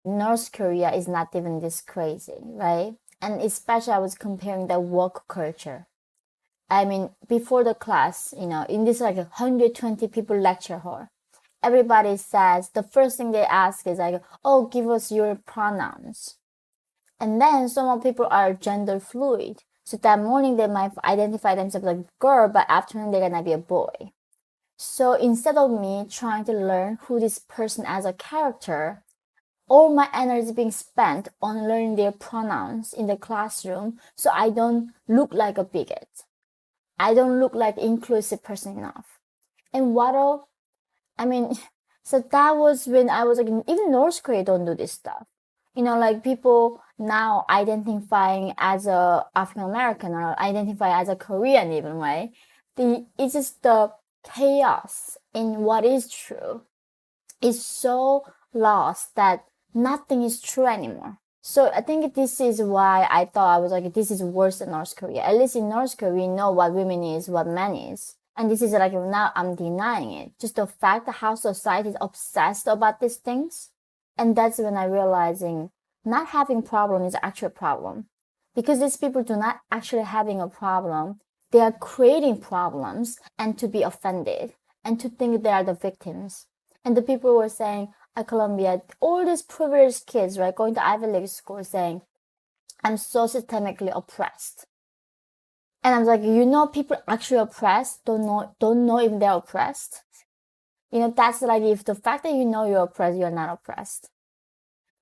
North Korea is not even this crazy, right? And especially I was comparing the work culture. I mean, before the class, in this like 120 people lecture hall, everybody says the first thing they ask is like, oh, give us your pronouns. And then some people are gender fluid. So that morning they might identify themselves like a girl, but afternoon they're gonna be a boy. So instead of me trying to learn who this person as a character, all my energy is being spent on learning their pronouns in the classroom so I don't look like a bigot. I don't look like inclusive person enough. And I mean, so that was when I was like, even North Korea don't do this stuff. Like people now identifying as a African American or identify as a Korean even, right? It's just the chaos in what is true is so lost that nothing is true anymore. So I think this is why I thought I was like, this is worse than North Korea. At least in North Korea, we know what women is, what men is. And this is like, now I'm denying it. Just the fact that how society is obsessed about these things. And that's when I realizing not having problem is actually a problem. Because these people do not actually having a problem. They are creating problems and to be offended and to think they are the victims. And the people were saying at Columbia, all these privileged kids, right, going to Ivy League school saying, I'm so systemically oppressed. And I'm like, people actually oppressed, don't know if they're oppressed. That's like, if the fact that you're oppressed, you're not oppressed.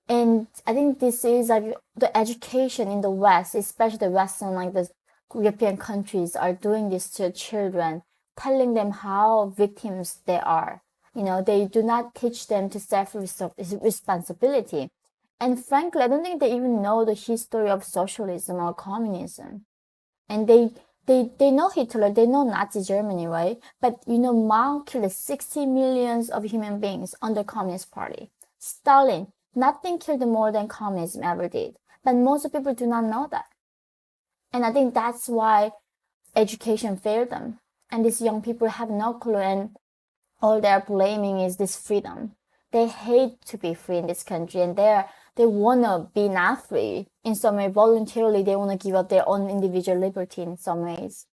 And I think this is like the education in the West, especially the Western, like the European countries are doing this to children, telling them how victims they are. They do not teach them to self-responsibility. And frankly, I don't think they even know the history of socialism or communism. And they know Hitler, they know Nazi Germany, right? But Mao killed 60 millions of human beings under Communist Party. Stalin, nothing killed more than communism ever did. But most people do not know that. And I think that's why education failed them. And these young people have no clue, and all they're blaming is this freedom. They hate to be free in this country, and they wanna be not free in some way. Voluntarily, they wanna give up their own individual liberty in some ways.